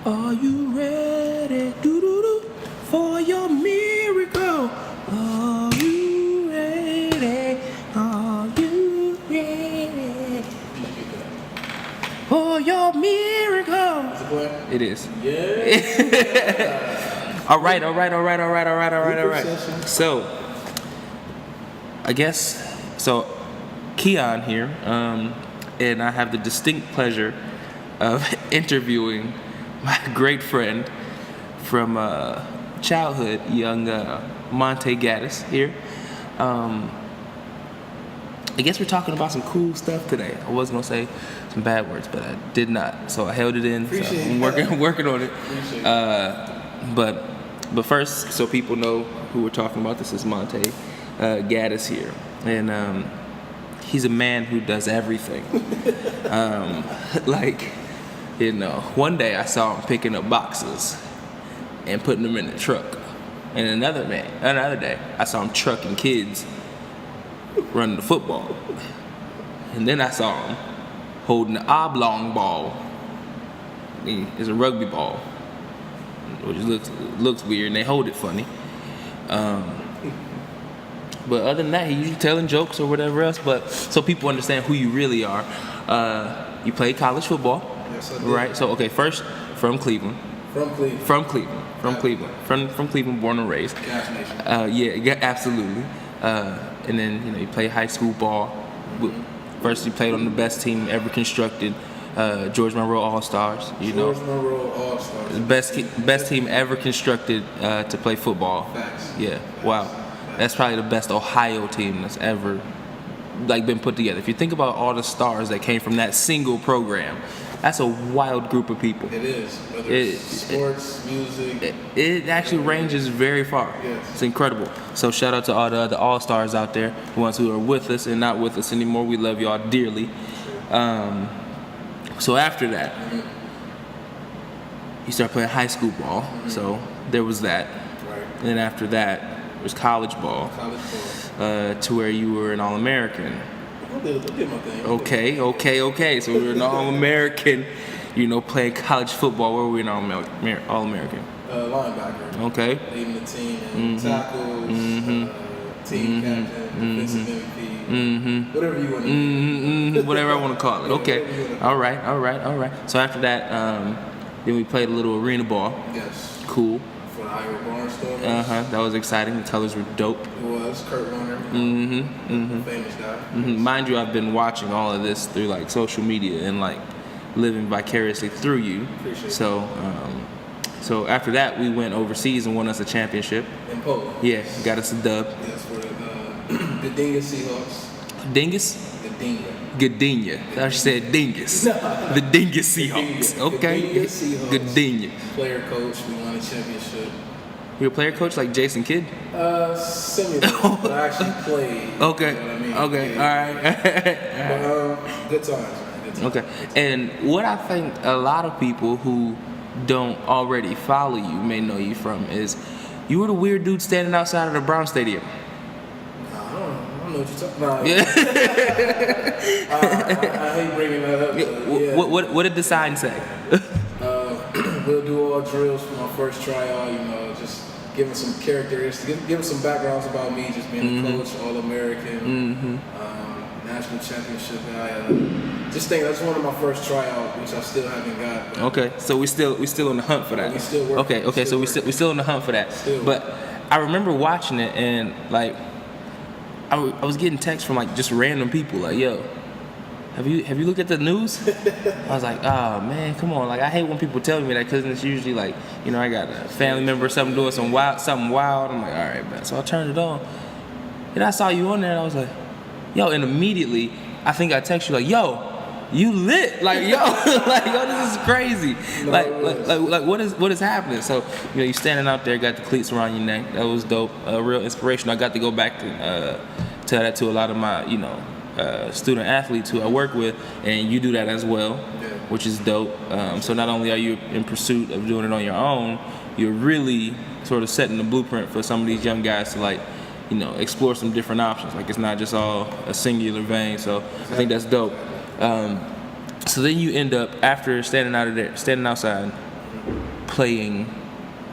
Are you ready? Do-do-do. For your miracle. Are you ready? Are you ready? For your miracle. It is. Yeah. All right. So, I guess, Keon here, and I have the distinct pleasure of interviewing my great friend from childhood, young Monte Gaddis here. I guess we're talking about some cool stuff today. I was gonna say some bad words, but I did not, so I held it in. So I'm working on it. But first, so people know who we're talking about, this is Monte Gaddis here, and he's a man who does everything. One day I saw him picking up boxes and putting them in the truck, and another day I saw him trucking kids running the football, and then I saw him holding the oblong ball. It's a rugby ball, which looks weird, and they hold it funny. But other than that, he's usually telling jokes or whatever else. But so people understand who you really are. You played college football, Yes, I did. right? So okay, first from Cleveland. From Cleveland, born and raised. Gas Nation. Yeah, absolutely. And then you played high school ball. First, you played on the best team ever constructed, George Monroe All-Stars. George Monroe All-Stars. Best team ever constructed to play football. Facts. Yeah. Wow. That's probably the best Ohio team that's ever been put together. If you think about all the stars that came from that single program, that's a wild group of people. It is. Whether it's sports, music. It actually ranges very far. Yes. It's incredible. So shout out to all the other all-stars out there, the ones who are with us and not with us anymore. We love y'all dearly. So after that, you start playing high school ball. So there was that. Right. And then after that, it was college ball. To where you were an All-American. I did my thing. Okay. So we were an All-American, playing college football. Where were we an All-American? Linebacker. Okay. Leading the team in tackles, team captain, defensive MVP, whatever you want to do. Whatever I want to call it. Okay. All right. So after that, then we played a little arena ball. Yes. Cool. For the Iowa Barnstormers. That was exciting. The colors were dope. It was Kurt Warner. Famous guy. Mind you, I've been watching all of this through social media and living vicariously through you. Appreciate it. So after that, we went overseas and won us a championship. In Poland. Yeah, got us a dub. Yes, for the Gdynia Seahawks. Dingus? Gdynia. I said Dingus. The Dingus Seahawks. Okay. Gdynia Seahawks. Gdynia. Player coach. We won a championship. You're a player coach like Jason Kidd? Simulated. But I actually played. Okay. You know what I mean? Okay. Yeah. All right. But good times, man. Good times. Okay. And what I think a lot of people who don't already follow you may know you from is you were the weird dude standing outside of the Brown Stadium. I don't know what you're talking about. I hate bringing that up. What did the sign say? We'll do all drills for my first tryout, just giving some characteristics, giving some backgrounds about me, just being a coach, All-American, national championship guy. Just think that's one of my first tryout, which I still haven't got. Okay, so we still on the hunt for that. We still working. Okay, so we still on the hunt for that. But I remember watching it and I was getting texts from just random people yo, have you looked at the news? I was like, oh man, come on. I hate when people tell me that because it's usually I got a family member or something doing something wild. I'm like, all right, man. So I turned it on. And I saw you on there and I was like, yo, and immediately I think I text you yo, you lit. Yo, this is crazy. What is happening? So, you standing out there, got the cleats around your neck. That was dope. Real inspiration. I got to go back to tell that to a lot of my, student athletes who I work with, and you do that as well, which is dope. So not only are you in pursuit of doing it on your own, you're really sort of setting the blueprint for some of these young guys to explore some different options. It's not just all a singular vein. So I think that's dope. So then you end up, after standing outside, playing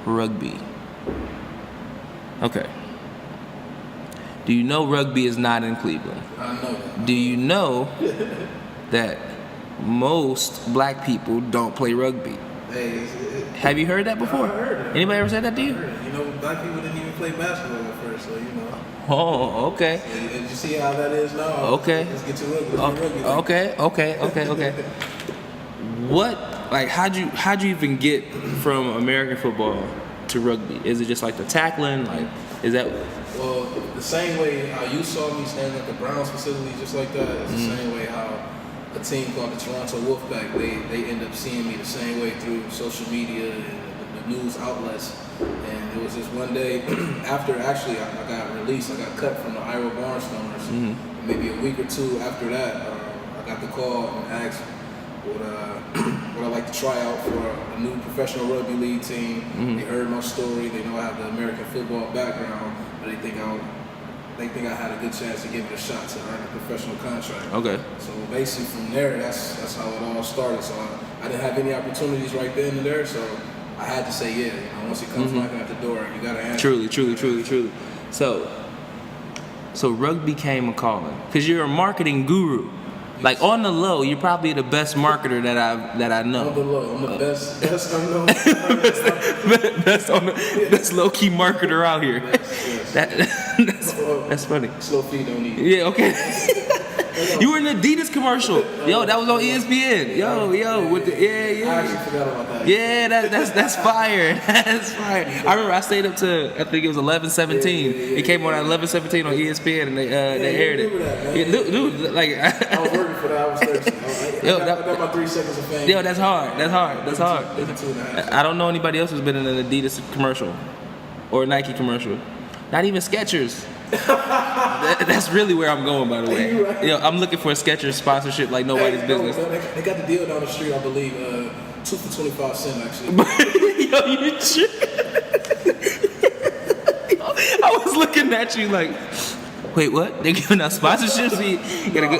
rugby. Okay. Do you know rugby is not in Cleveland? I know that. Do you know that most black people don't play rugby? Hey, Have you heard that before? I heard it. Anybody ever said that to you? I heard it. You know, black people didn't even play basketball at first, so you know. Oh, okay. And you see how that is now? Okay. Let's get to rugby. Okay. What, like, how'd you even get from American football to rugby? Is it just like the tackling? Like, is that? Well, the same way how you saw me standing at the Browns facility, just like that, it's the same way how a team called the Toronto Wolfpack, they end up seeing me the same way through social media and the news outlets. And it was just one day after actually I got released, I got cut from the Iowa Barnstormers. Maybe a week or two after that, I got the call and asked would I like to try out for a new professional rugby league team. They heard my story, they know I have the American football background, but they think I had a good chance to give it a shot to earn a professional contract. Okay. So basically from there, that's how it all started. So I didn't have any opportunities right then and there, so I had to say yeah. You know, once it comes knocking at the door, you gotta answer. Truly. So rugby came a calling because you're a marketing guru. Like on the low, you're probably the best marketer that I know. On the low, I'm the best unknown. best low key marketer out here. Yes. That's funny. Slow feet don't eat. Yeah, okay. You were in the Adidas commercial. Yo, that was on ESPN. Yo, with the I actually forgot about that. Yeah, that's fire. That's fire. I remember I stayed up to I think it was 11:17. It came on at 11:17 on ESPN and they aired it. That, yeah, dude, like I was working for that. I was thirsty. I got my 3 seconds of fame. Yo, that's hard. I don't know anybody else who's been in an Adidas commercial or a Nike commercial. Not even Skechers. That's really where I'm going, by the way. Right. Yo, I'm looking for a Skechers sponsorship like nobody's business. They got the deal down the street, I believe. 2 for 25 cents, actually. Yo, you I was looking at you like, wait, what? They're giving out sponsorships? You gotta go.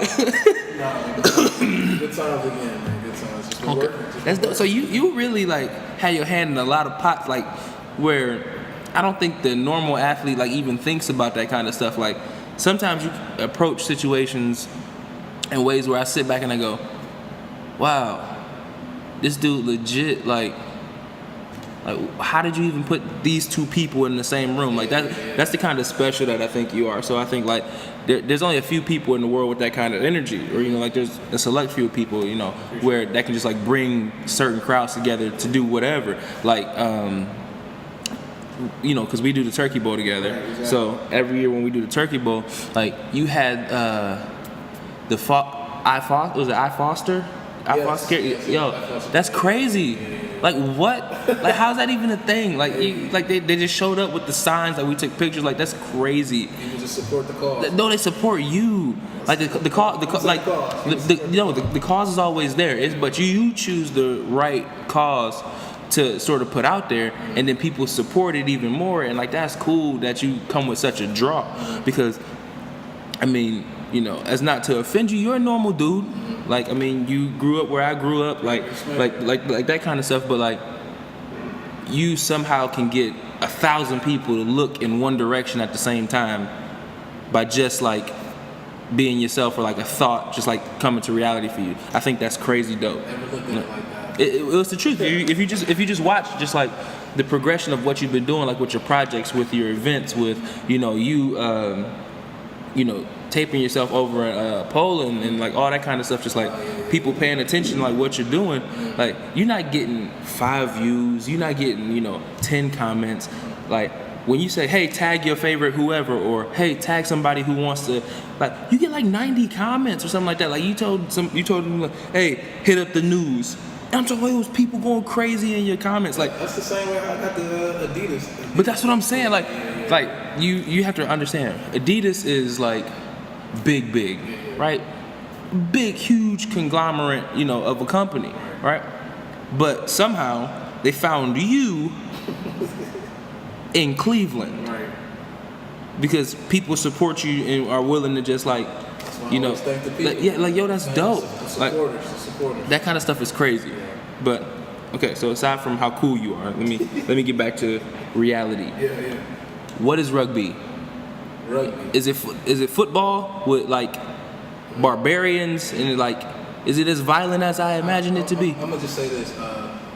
Good times again, man. Good times. Just been working. That's dope. So you really like had your hand in a lot of pots, like where I don't think the normal athlete like even thinks about that kind of stuff. Like sometimes you approach situations in ways where I sit back and I go, wow, this dude legit like how did you even put these two people in the same room? Like that's the kind of special that I think you are. So I think like there's only a few people in the world with that kind of energy, or you know, like there's a select few people, you know, where that can just like bring certain crowds together to do whatever. Like you know, because we do the Turkey Bowl together. Right, exactly. So every year when we do the Turkey Bowl, like you had I Foster? Yes, Yo, that's crazy. Like what? Like how's that even a thing? Like they just showed up with the signs, like we took pictures. Like that's crazy. People just support the cause. No, they support you. Like the cause is always there. But you choose the right cause to sort of put out there, and then people support it even more, and like that's cool that you come with such a draw, because I mean, you know, as not to offend you, you're a normal dude. Like I mean, you grew up where I grew up, like that kind of stuff, but like you somehow can get 1,000 people to look in one direction at the same time by just like being yourself, or like a thought just like coming to reality for you. I think that's crazy dope. Never looked at it like that. It was the truth. If you just watch just like the progression of what you've been doing, like with your projects, with your events, with you know taping yourself over a pole and like all that kind of stuff, just like people paying attention like what you're doing. Like you're not getting 5 views, you're not getting 10 comments. Like when you say, hey, tag your favorite whoever, or hey, tag somebody who wants to, like you get like 90 comments or something like that. Like you told them like, hey, hit up the news. And I'm talking about those people going crazy in your comments. Like that's the same way I got the Adidas. But that's what I'm saying. Like you have to understand. Adidas is like big, right? Big, huge conglomerate, of a company, right? But somehow they found you in Cleveland, right? Because people support you and are willing to just like, yo, that's dope. The supporters. That kind of stuff is crazy. But Okay, so aside from how cool you are, let me get back to reality. Yeah. What is rugby? Rugby. Is it football with like barbarians and like is it as violent as I imagined it to be? I'm gonna just say this.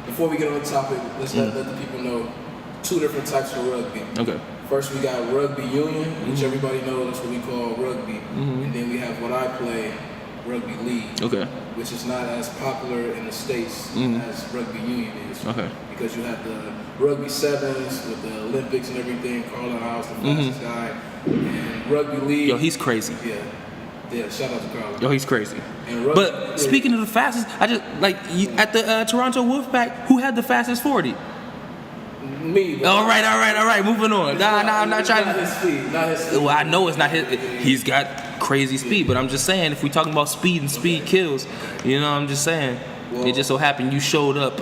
Before we get on the topic, let's let the people know two different types of rugby. Okay. First, we got rugby union, which everybody knows. That's what we call rugby. And then we have what I play, rugby league. Okay. Which is not as popular in the States as rugby union is. Okay. Because you have the rugby sevens with the Olympics and everything. Carlin House, the fastest guy, and rugby league. Yo, he's crazy. Yeah. Shout out to Carlin. Yo, he's crazy. And rugby, But speaking of the fastest, I just like at the Toronto Wolfpack, who had the fastest 40? Me. All right. Moving on. Nah, I'm not trying Not to. his speed. Not his speed. Well, I know it's not his. He's got crazy speed, but I'm just saying if we're talking about speed and speed kills, you know, I'm just saying. Well, it just so happened you showed up.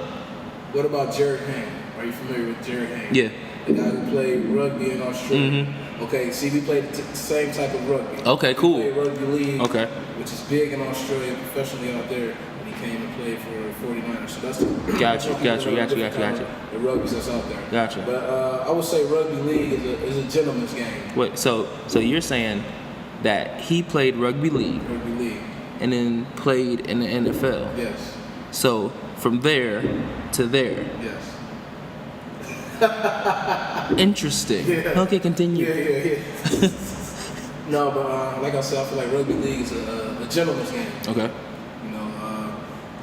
What about Jared Hayne? Are you familiar with Jared Hayne? Yeah. The guy who played rugby in Australia. Okay, see, we played the same type of rugby. Okay, cool. We played rugby league, Okay. which is big in Australia, professionally out there. And he came and played for 49ers. So that's the Got you. The rugby's that's out there. Gotcha. But I would say rugby league is a gentleman's game. Wait, so you're saying that he played rugby league Rugby league. and then played in the NFL. Yes. So from there to there. Yes. Interesting. Yeah. Okay, continue. Yeah. No, but like I said, I feel like rugby league is a gentleman's game. Okay. You know,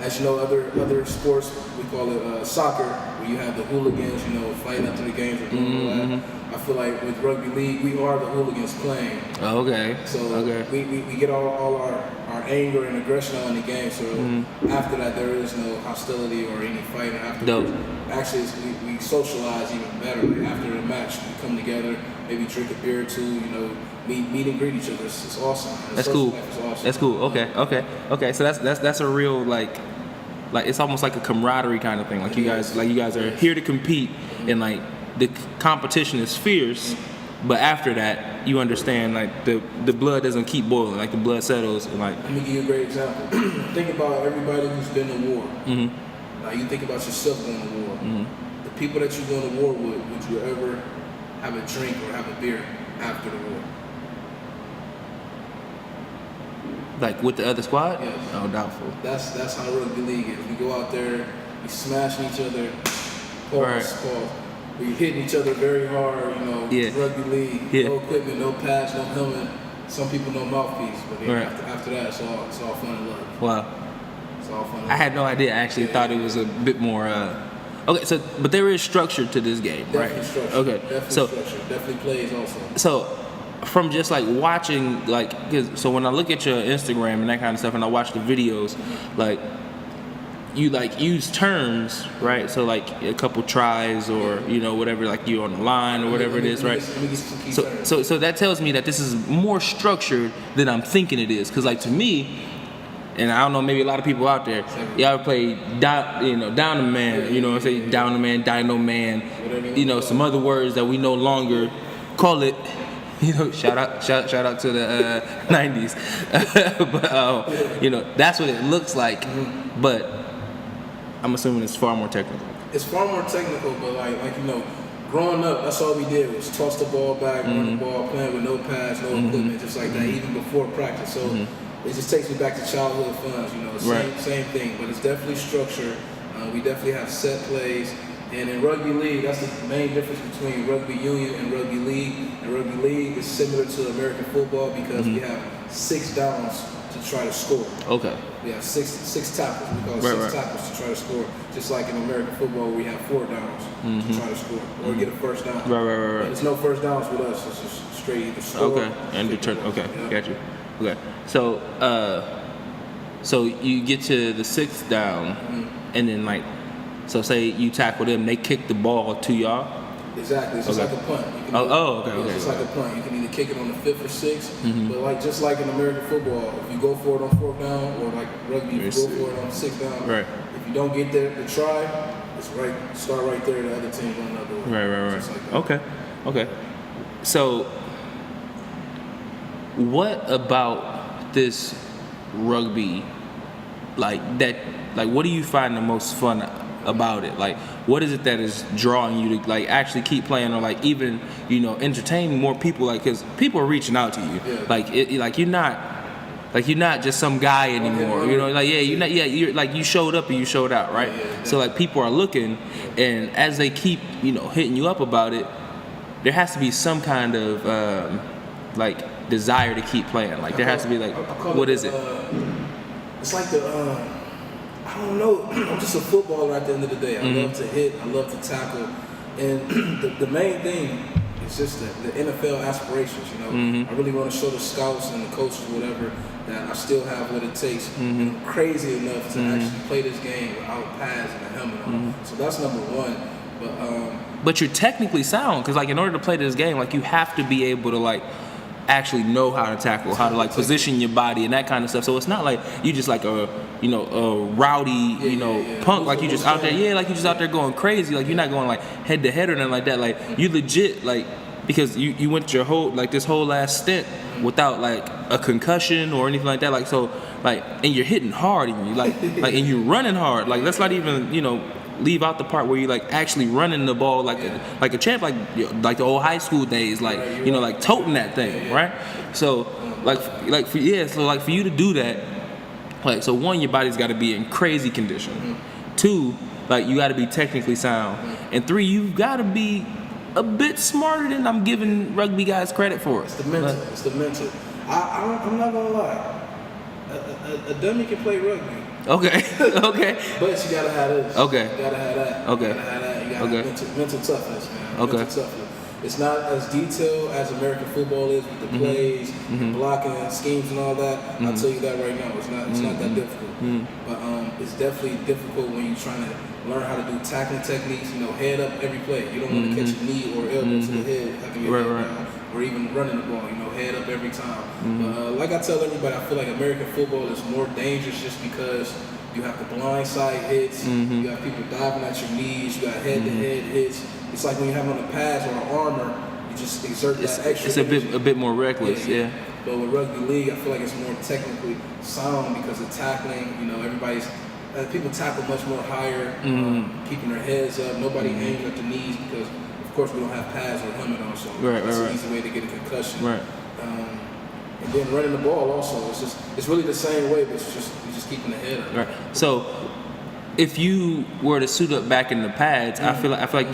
as you know, other sports we call it soccer, where you have the hooligans, you know, fighting after the games or doing all that. I feel like with rugby league, we are the hooligans playing. Okay. So okay. we get all our anger and aggression out in the game. So after that, there is no hostility or any fighting after. Dope. Actually, we socialize even better. Like after the match, we come together, maybe drink a beer or two, you know, meet and greet each other. It's awesome. That's cool. Awesome. That's cool. Okay. So that's a real like it's almost like a camaraderie kind of thing. Like you guys are here to compete, and like the competition is fierce. But after that, you understand like the blood doesn't keep boiling. Like the blood settles. And like let me give you a great example. Think about everybody who's been to war. Now you think about yourself going to war. The people that you're going to war with, would you ever have a drink or have a beer after the war? Like with the other squad? Yes. Oh, doubtful. That's how rugby league is. We go out there, we smashing each other, pause. We hitting each other very hard, you know. Yeah. Rugby league, no equipment, no pads, no helmet. Some people no mouthpiece, but then after that, it's all fun and love. Wow. It's all fun. I had no idea. I actually thought it was a bit more. Okay, so but there is structure to this game, Definitely right? Structure. Okay, Definitely so structure. Definitely plays also. So from just like watching, like, so when I look at your Instagram and that kind of stuff, and I watch the videos, like you like use terms, right? So like a couple tries or you know whatever, like you on the line or whatever it is, right? Let me get some key terms. So that tells me that this is more structured than I'm thinking it is, because like to me. And I don't know, maybe a lot of people out there, y'all play down the man, you know what I'm saying, down the man, dino man, you know, some other words that we no longer call it, you know, shout out to the 90s. But, you know, that's what it looks like, but I'm assuming it's far more technical. It's far more technical, but like you know, growing up, that's all we did was toss the ball back, run the ball, playing with no pads, no equipment, just like that, even before practice. So it just takes me back to childhood fun, you know, same thing, but it's definitely structured. We definitely have set plays. And in rugby league, that's the main difference between rugby union and rugby league. And rugby league is similar to American football because we have 6 downs to try to score. Okay. We have six tackles. We call it 6 tackles to try to score. Just like in American football, we have 4 downs to try to score or get a first down. Right. There's no first downs with us. It's just straight either score. Okay. And return. Okay. Got you. Okay. So, so you get to the 6th down, and then like, so say you tackle them, they kick the ball to y'all. Exactly. It's just like a punt. Okay. It's just like a punt. You can either kick it on the 5th or 6th, but like just like in American football, if you go for it on 4th down, or like rugby, if you go for it on 6th down, if you don't get there to try, it's right. Start right there. The other team run another way. Right. Just like that. Okay. So, what about this rugby, like that? Like, what do you find the most fun about it? Like, what is it that is drawing you to like actually keep playing, or like even entertain more people? Like, because people are reaching out to you. Yeah. Like you're not just some guy anymore. You're like you showed up and you showed out, right? Yeah, so like people are looking, and as they keep hitting you up about it, there has to be some kind of like desire to keep playing. Like there has to be like, what is it? It's like I don't know. I'm just a footballer at the end of the day. I love to hit. I love to tackle, and the main thing is just the NFL aspirations. I really want to show the scouts and the coaches, whatever, that I still have what it takes. And I'm crazy enough to actually play this game without pads and a helmet on. So that's number one. But you're technically sound, because like in order to play this game, like you have to be able to like actually know how to tackle, how to like position your body and that kind of stuff. So it's not like you just like a rowdy punk, like you just out there like you just out there going crazy, like you're not going like head to head or nothing like that. Like you legit, like, because you went your whole like this whole last stint without like a concussion or anything like that. Like so like, and you're hitting hard, and you like and you're running hard. Like let's not even leave out the part where you like actually running the ball like a champ, like the old high school days, like like toting that thing, right? So for you to do that, like, so one, your body's got to be in crazy condition. Two, like you got to be technically sound, and three, you've got to be a bit smarter than I'm giving rugby guys credit for. It's the mental. It's the mental. I'm not gonna lie. A dummy can play rugby. Okay. Okay. But you gotta have this. Okay. You gotta have that. Okay. You gotta have that. You gotta have mental toughness, man. Okay. Mental toughness. It's not as detailed as American football is with the plays, blocking and schemes and all that. I'll tell you that right now. It's not that difficult. But it's definitely difficult when you're trying to learn how to do tackling techniques. Head up every play. You don't want to catch a knee or elbow to the head, having your head down, or even running the ball. Head up every time. But like I tell everybody, I feel like American football is more dangerous just because you have the blindside hits. You have people diving at your knees. You got head-to-head hits. It's like when you have on a pads or an armor, you just exert that extra. It's a bit more reckless, yeah. But with rugby league, I feel like it's more technically sound because of tackling. People tackle much more higher, keeping their heads up. Nobody aims at the knees because, of course, we don't have pads or helmet on, so that's an easy way to get a concussion. Right. And then running the ball also, it's really the same way, but you're just keeping the head up. Right. So if you were to suit up back in the pads, I feel like I'm not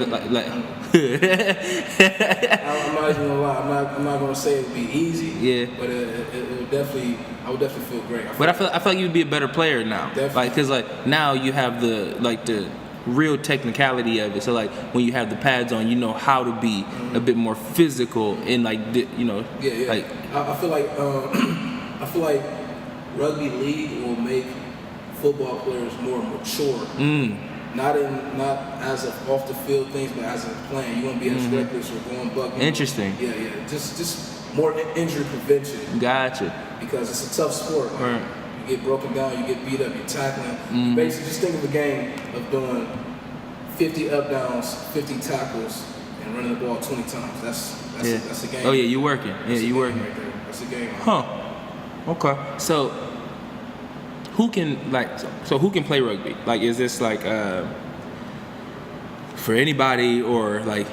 even gonna lie. I'm not gonna say it would be easy. Yeah. But it would definitely. I would definitely feel great. I feel like you'd be a better player now. Definitely. Like, cause like now you have the real technicality of it. So like when you have the pads on, you know how to be a bit more physical and like Yeah. Like I feel like rugby league will make football players more mature. Not as of off the field things, but as a playing. You won't be as reckless or going buck. Interesting. Yeah. Just more injury prevention. Gotcha. Because it's a tough sport. Right. You get broken down, you get beat up, you're tackling. Basically, just think of a game of doing 50 up downs, 50 tackles, and running the ball 20 times. That's a game. Oh yeah, you working. Yeah, you working. Right there. That's a game. Huh. Okay. So who can play rugby? Like, is this like for anybody, or like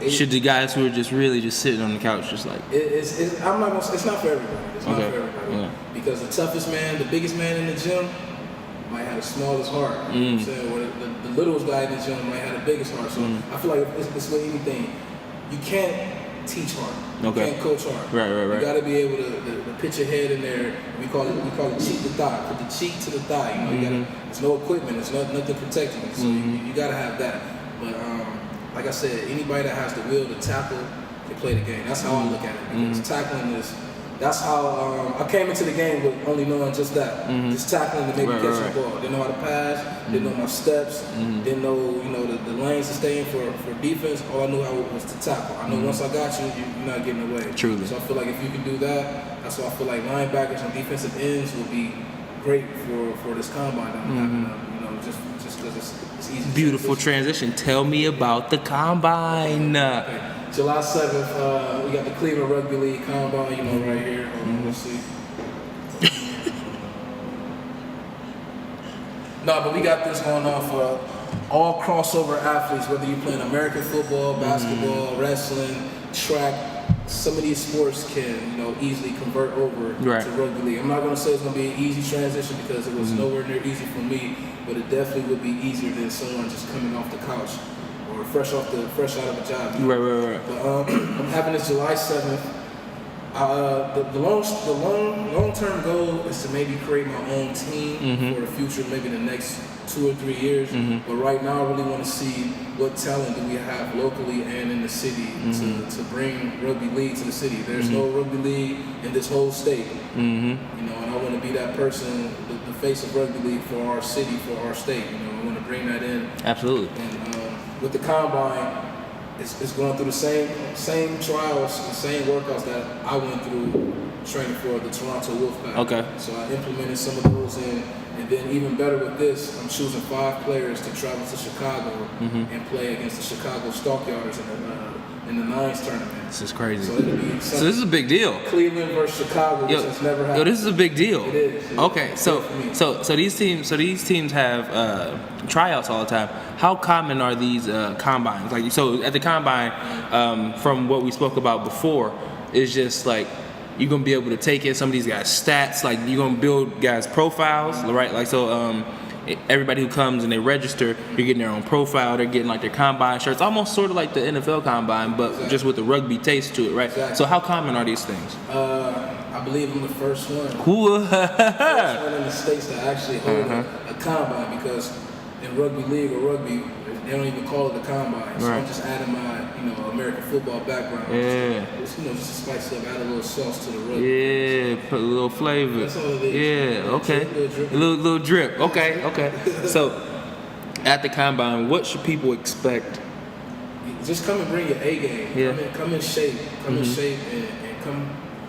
should the guys who are just really just sitting on the couch just like? It's not for everybody. It's not for everybody. Yeah. Because the toughest man, the biggest man in the gym might have the smallest heart. You know what I'm saying? Or the littlest guy in the gym might have the biggest heart. So I feel like it's with anything. You can't teach hard. You can't coach hard. Right. You got to be able to pitch your head in there. We call it cheek to thigh. Put the cheek to the thigh. You gotta. There's no equipment. There's nothing protecting you. So you got to have that. But like I said, anybody that has the will to tackle can play the game. That's how I look at it. Because tackling is. That's how I came into the game with only knowing just that. Just tackling to maybe catch the ball. Didn't know how to pass, didn't know my steps, didn't know the lanes to stay in for defense. All I knew how was to tackle. I know once I got you, you're not getting away. Truly. So I feel like if you can do that, that's why I feel like linebackers and defensive ends will be great for this combine that we're having. Just because it's easy. Beautiful transition. Tell me about the combine. Okay. July 7th, we got the Cleveland Rugby League Combine, right here. Let's see. No, but we got this going on for all crossover athletes, whether you're playing American football, basketball, wrestling, track. Some of these sports can, easily convert over to rugby league. I'm not going to say it's going to be an easy transition because it was nowhere near easy for me, but it definitely would be easier than someone just coming off the couch or fresh out of a job. Right. But I'm having this July 7th. The long-term goal is to maybe create my own team for the future, maybe the next 2 or 3 years. But right now, I really want to see what talent do we have locally and in the city to bring rugby league to the city. There's no rugby league in this whole state, and I want to be that person, the face of rugby league for our city, for our state. I want to bring that in. Absolutely. And with the combine, it's going through the same trials, the same workouts that I went through training for the Toronto Wolfpack. Okay. So I implemented some of those in, and then even better with this, I'm choosing 5 players to travel to Chicago and play against the Chicago Stockyarders in the Nines tournament. This is crazy. So it'll be so this is a big deal. Cleveland versus Chicago, which has never happened. This is a big deal. It is. Okay, so these teams have tryouts all the time. How common are these combines? Like, so at the combine, from what we spoke about before, is just like you're gonna be able to take in some of these guys' stats. Like you're gonna build guys' profiles, right? Like so. Everybody who comes and they register, you're getting their own profile. They're getting like their combine shirts, almost sort of like the NFL combine, but just with the rugby taste to it, right? Exactly. So how common are these things? I believe I'm the first one. Cool. First one in the States to actually hold a combine, because in rugby league or rugby, they don't even call it a combine. So I'm just adding my, American football background. Just to spice up, add a little sauce to the rugby. Yeah, put a little flavor. That's all it is. Yeah, okay. A little drip. Okay. So at the combine, what should people expect? Just come and bring your A game. Yeah. Come in shape. Come in shape and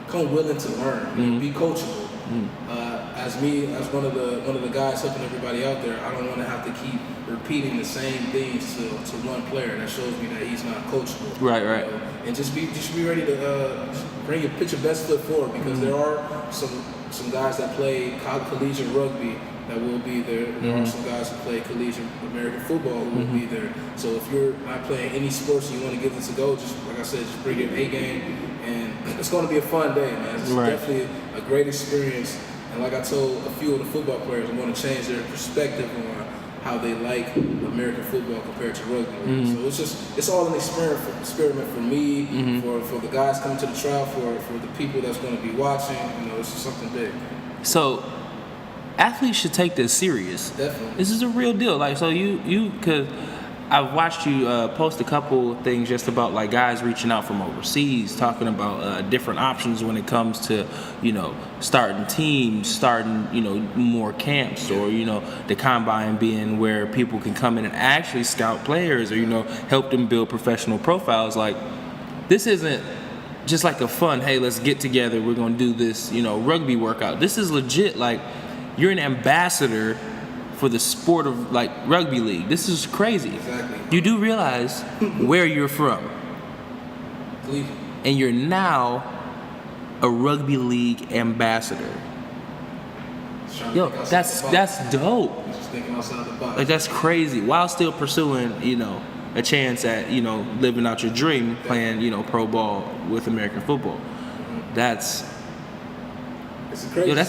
come willing to learn. Be coachable. As one of the guys helping everybody out there, I don't want to have to keep repeating the same things to one player. That shows me that he's not coachable. Right. And just be ready to put your best foot forward, because there are some guys that play collegiate rugby that will be there. There are some guys who play collegiate American football who will be there. So if you're not playing any sports and you want to give this a go, just like I said, just bring your A game, and it's going to be a fun day, man. It's definitely a great experience. And like I told a few of the football players, I'm going to change their perspective on how they like American football compared to rugby. So it's all an experiment for me, for the guys coming to the trial, for the people that's going to be watching. It's just something big. So athletes should take this serious. Definitely. This is a real deal. Like, so you could. I've watched you post a couple things just about like guys reaching out from overseas, talking about different options when it comes to, starting teams, starting, more camps, or, the combine being where people can come in and actually scout players or, help them build professional profiles. Like, this isn't just like a fun, hey, let's get together, we're going to do this, rugby workout. This is legit. Like, you're an ambassador for the sport of like rugby league. This is crazy. Exactly. You do realize where you're from, Cleveland. And you're now a rugby league ambassador. Yo, that's dope. Just thinking outside the box. Like, that's crazy. While still pursuing, a chance at, living out your dream, playing, pro ball with American football. That's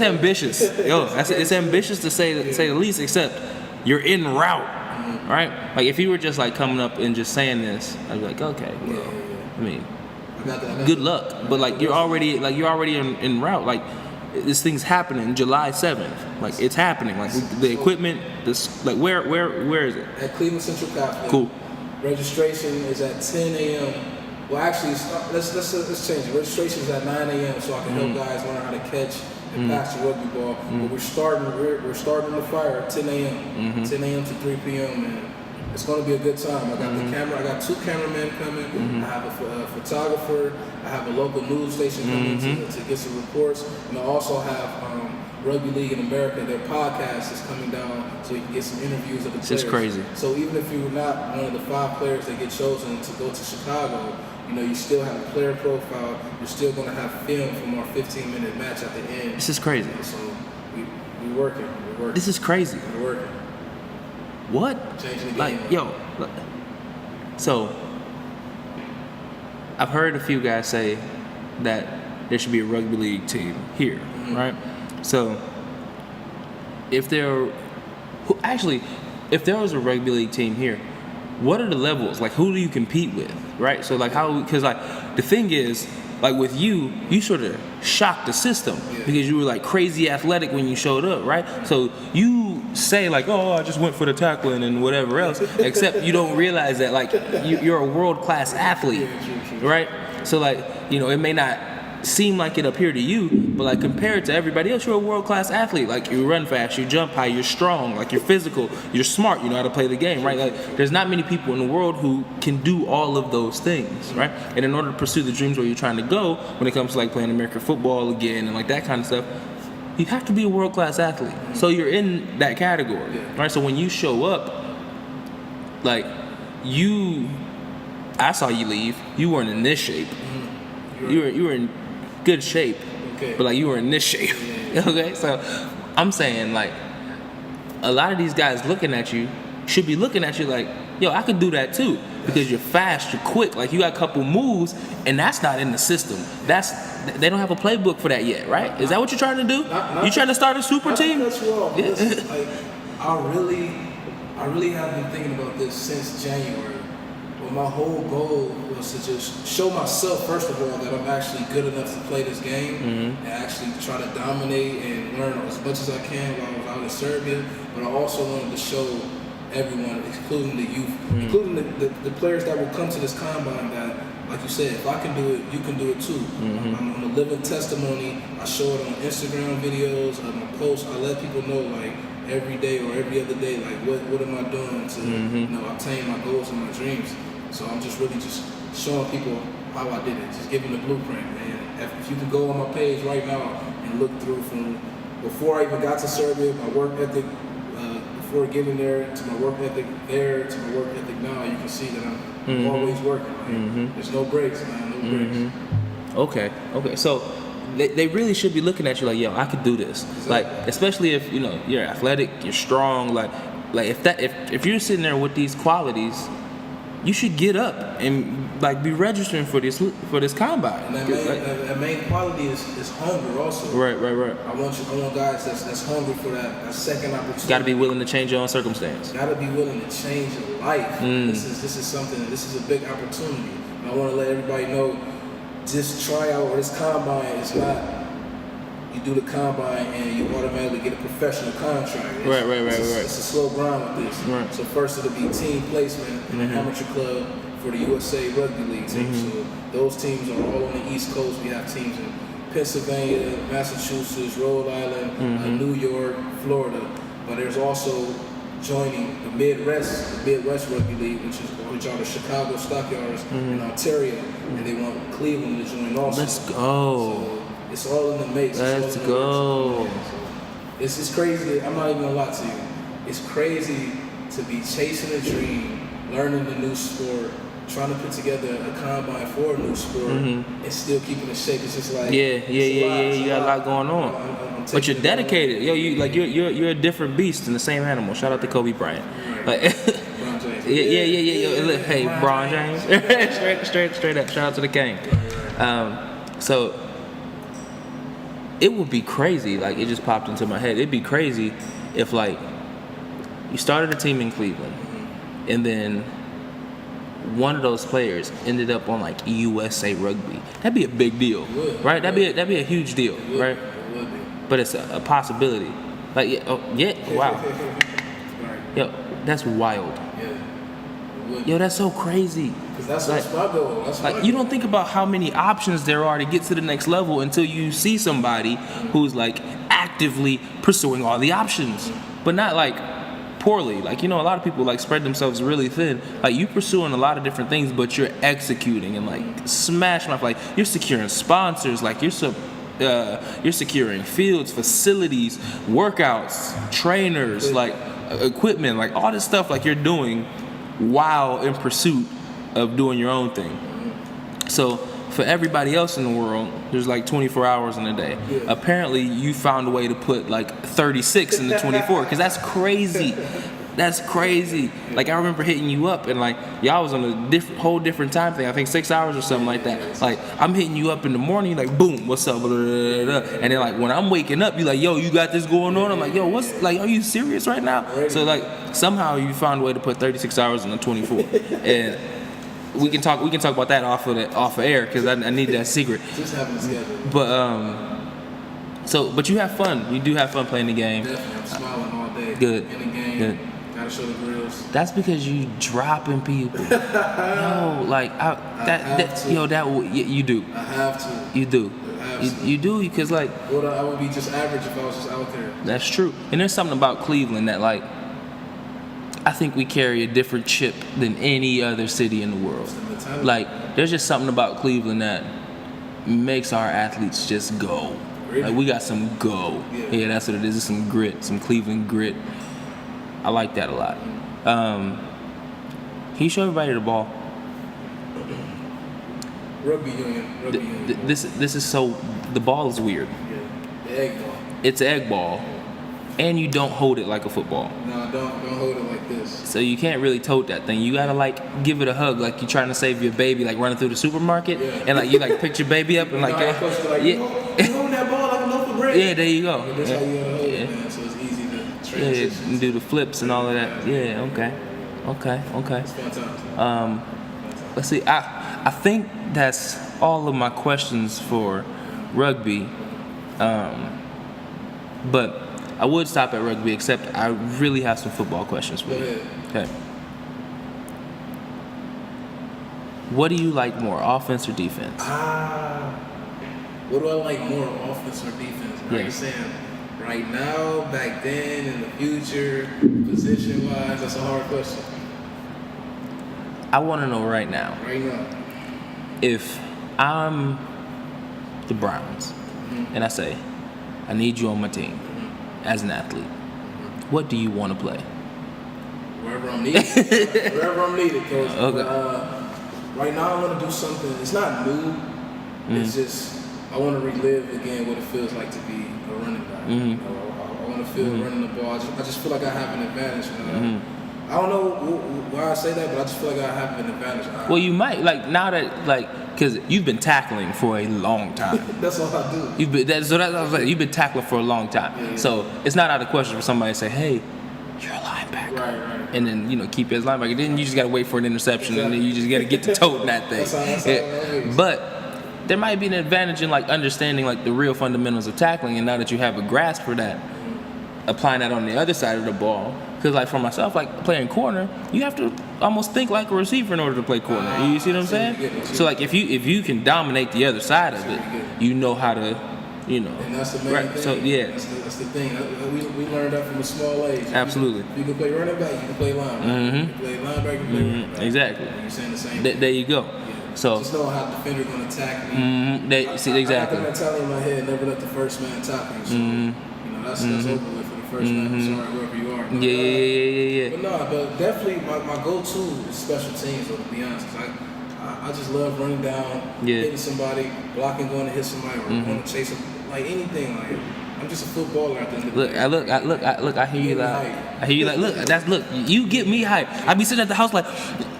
ambitious. It's ambitious to say the least. Except you're en route, right? Like, if you were just like coming up and just saying this, I'd be like, okay, well, I mean, good luck. But like, you're already en route. Like, this thing's happening July 7th. Like, it's happening. Like, the equipment. Where is it? At Cleveland Central Catholic. Cool. Registration is at 10 a.m. Well, actually, let's change it. Registration is at 9 a.m. so I can help guys learn how to catch and pass the rugby ball. But we're starting the fire at 10 a.m. 10 a.m. to 3 p.m. and it's going to be a good time. I got the camera. I got 2 cameramen coming. I have a photographer. I have a local news station coming to get some reports, and I also have Rugby League in America. Their podcast is coming down, so you can get some interviews of the players. It's crazy. So even if you're not one of the 5 players that get chosen to go to Chicago, you still have a player profile. You're still going to have film from our 15-minute match at the end. This is crazy. So we're working. This is crazy. We're working. what? Changing the Like, game. yo. So, I've heard a few guys say that there should be a rugby league team here, right? So, if there was a rugby league team here, what are the levels? Like, who do you compete with, right? So, like, because, like, the thing is, like, with you sort of shocked the system because you were, like, crazy athletic when you showed up, right? So, you say, like, oh, I just went for the tackling and whatever else, except you don't realize that, like, you're a world-class athlete, right? So, like, you know, it may not seem like it up here to you, but like compared to everybody else, you're a world-class athlete. Like, you run fast, you jump high, you're strong, like, you're physical, you're smart, you know how to play the game, right? Like, there's not many people in the world who can do all of those things, right? And in order to pursue the dreams where you're trying to go when it comes to like playing American football again and like that kind of stuff, you have to be a world-class athlete. So you're in that category, right? So when you show up, like, I saw you leave, you weren't in this shape. You were in good shape, but like you were in this shape. Okay, so I'm saying, like, a lot of these guys looking at you should be looking at you like, yo, I could do that too, because you're fast, you're quick, like you got a couple moves, and that's not in the system. They don't have a playbook for that yet, right? Is that what you're trying to do? You trying to start a super team? That's wrong. Listen, like, I really have been thinking about this since January. But my whole goal was to just show myself, first of all, that I'm actually good enough to play this game and actually try to dominate and learn as much as I can while I was out in Serbia. But I also wanted to show everyone, including the youth, including the players that will come to this combine, that, like you said, if I can do it, you can do it too. I'm a living testimony. I show it on Instagram videos, on my posts. I let people know, like, every day or every other day, like, what am I doing to you know, obtain my goals and my dreams. So I'm just really just showing people how I did it, just giving the blueprint. And if you can go on my page right now and look through from before I even got to Serbia, my work ethic, before getting there, to my work ethic there, to my work ethic now, you can see that I'm always working. Like, there's no breaks, man, no breaks. Okay. So they really should be looking at you like, yo, I could do this. Exactly. Like, especially if, you know, you're athletic, you're strong. Like if you're sitting there with these qualities, you should get up and like be registering for this combine. And that main quality is hunger also. Right. I want guys that's hungry for that second opportunity. Got to be willing to change your own circumstance. Got to be willing to change your life. This is a big opportunity. And I want to let everybody know, this tryout or this combine is not, you do the combine and you automatically get a professional contract. Right. It's a slow grind with this. Right. So first it'll be team placement in the amateur club for the USA Rugby League team. So those teams are all on the East Coast. We have teams in Pennsylvania, Massachusetts, Rhode Island, New York, Florida. But there's also joining the Midwest Rugby League, which are the Chicago Stockyards in Ontario, and they want Cleveland to join also. Let's go. So it's all in the mix. Let's go. It's crazy. I'm not even gonna lie to you. It's crazy to be chasing a dream, learning a new sport, trying to put together a combine for a new sport, and still keeping it shape. It's just like You got a lot going on. But you're dedicated. Yo, you're a different beast in the same animal. Shout out to Kobe Bryant. Like, yeah. Hey, Bron James. straight up. Shout out to the king. So it would be crazy. Like, it just popped into my head. It'd be crazy if, like, you started a team in Cleveland, and then one of those players ended up on like USA Rugby. That'd be a big deal, right? That'd be a huge deal, right? But it's a possibility. Like, wow. Yo, that's wild. Yo, that's so crazy. Because that's my goal. You don't think about how many options there are to get to the next level until you see somebody who's like actively pursuing all the options, but not like poorly. Like, you know, a lot of people like spread themselves really thin. Like, you pursuing a lot of different things, but you're executing and like smashing off. Like, you're securing sponsors. Like, you're securing fields, facilities, workouts, trainers, like equipment, like all this stuff. Like, you're doing while in pursuit of doing your own thing. So for everybody else in the world, there's like 24 hours in a day. Apparently you found a way to put like 36 in the 24, because that's crazy. That's crazy. Like, I remember hitting you up, and like y'all was on a whole different time thing. I think 6 hours or something like that. Like, I'm hitting you up in the morning, you're like, boom, what's up? Blah, blah, blah, blah. And then like when I'm waking up, you're like, yo, you got this going on? I'm like, yo, what's like? Are you serious right now? So like somehow you found a way to put 36 hours in a 24, and we can talk about that off of air because I need that secret. Just having a schedule. But you have fun. You do have fun playing the game. Definitely, I'm smiling all day. Good. In the game. Good. Gotta show the grills. That's because you dropping people. Yo, like you do. I have to. You do. You do because like. Well, I would be just average if I was just out there. That's true. And there's something about Cleveland that like. I think we carry a different chip than any other city in the world. Like, there's just something about Cleveland that makes our athletes just go. Really? Like, we got some go. Yeah, that's what it is. It's some grit, some Cleveland grit. I like that a lot. Can you show everybody the ball? Rugby union. This is so. The ball is weird. Yeah, the egg ball. It's an egg ball, and you don't hold it like a football. No, don't hold it like this. So you can't really tote that thing. You gotta like give it a hug, like you're trying to save your baby, like running through the supermarket, and like you like pick your baby up and like, you hold that ball like a loaf of bread. Yeah, there you go. That's how you gotta hold it, man. So it's easy to transition. And do the flips and all of that. Yeah, okay. It's fantastic. Let's see. I think that's all of my questions for rugby. But I would stop at rugby, except I really have some football questions for you. Okay. What do you like more, offense or defense? What do I like more, offense or defense? Like you're saying, right now, back then, in the future, position-wise, that's a hard question. I want to know right now. Right now. If I'm the Browns, and I say, I need you on my team as an athlete, what do you want to play? Wherever I'm needed. Wherever I'm needed, Coach. Okay. Right now, I want to do something. It's not new. It's just I want to relive again what it feels like to be a running back. You know, I want to feel running the ball. I just feel like I have an advantage. I don't know why I say that, but I just feel like I have an advantage. Well, you might like now that like because you've been tackling for a long time. That's all I do. You've been tackling for a long time. Yeah. So it's not out of the question for somebody to say, "Hey, you're a linebacker," right. And then keep it as linebacker. Then you just gotta wait for an interception, and then you just gotta get to toting that thing. That's all but there might be an advantage in like understanding like the real fundamentals of tackling, and now that you have a grasp for that, applying that on the other side of the ball. Because like for myself, like playing corner, you have to almost think like a receiver in order to play corner. You see what I'm saying? So like if you can dominate the other side of it, you know how to, And that's the main thing. So yeah, that's the thing. We learned that from a small age. Absolutely. You can play running back, you can play linebacker. You can play linebacker, you can play running back. Exactly. You're saying the same thing. There you go. So just know how the defender going to attack me. Exactly. I got the mentality in my head, never let the first man tackle you. So, that's over with for the first man. I'm sorry, wherever you are. But, Yeah. But no, but definitely my go-to is special teams, though, to be honest. I just love running down, hitting somebody, blocking, going to hit somebody, or going to chase them, like anything. Like I'm just a footballer at the end of the day. Look, I hear you like, look, you get me hype. I be sitting at the house like,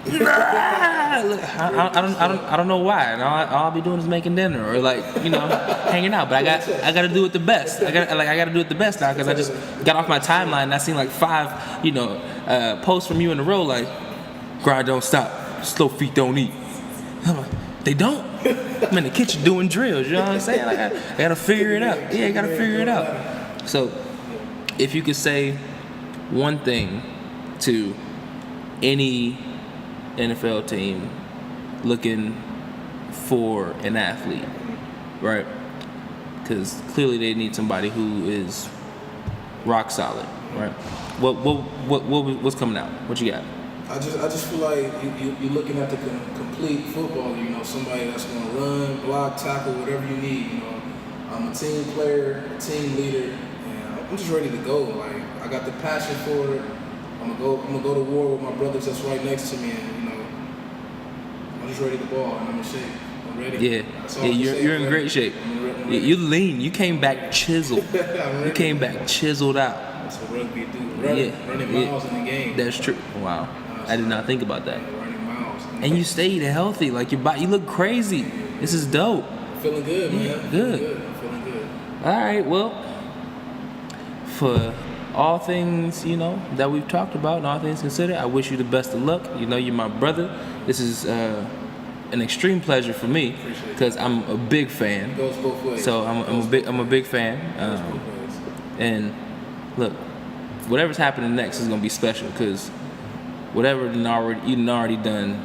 look, I don't know why. And all I'll be doing is making dinner or like, hanging out. But I got to do it the best. I got to do it the best now because I just got off my timeline and I seen like 5, posts from you in a row like, grind don't stop, slow feet don't eat. I'm like, they don't. I'm in the kitchen doing drills. You know what I'm saying? Like I gotta figure it out. Yeah, I gotta figure it out. So, if you could say one thing to any NFL team looking for an athlete, right? Because clearly they need somebody who is rock solid, right? What's coming out? What you got? I just feel like you're looking at the complete football. Somebody that's going to run, block, tackle, whatever you need. I'm a team player, a team leader, and I'm just ready to go. Like I got the passion for it. I'm gonna go to war with my brothers that's right next to me, and I'm just ready to ball, and I'm in shape. I'm ready. Yeah, you're in great shape. You're lean. You came back chiseled. You came back chiseled out. That's what rugby do. Running miles in the game. That's true. Wow. I did not think about that. Running miles. And you stayed healthy. Like your body, you look crazy. This is dope. Feeling good, man. Yeah, good. I'm feeling good. All right. Well, for all things, that we've talked about and all things considered, I wish you the best of luck. You're my brother. This is an extreme pleasure for me because I'm a big fan. It goes both ways. So I'm a big fan. And look, whatever's happening next is gonna be special because whatever you already done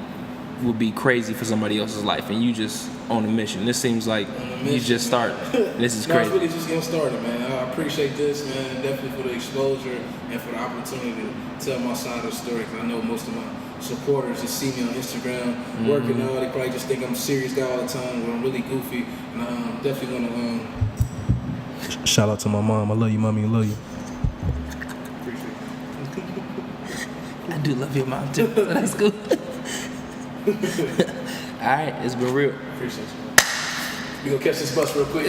will be crazy for somebody else's life, and you just on a mission. This seems like you just started. This is crazy. It's really just getting started, man. I appreciate this, man, definitely for the exposure and for the opportunity to tell my side of the story. Because I know most of my supporters just see me on Instagram working out. They probably just think I'm a serious guy all the time, but I'm really goofy, and I'm definitely gonna. Shout out to my mom. I love you, mommy. I love you. I do love your mom too. So that's cool. All right, it's been real. Appreciate you. We gonna catch this bus real quick.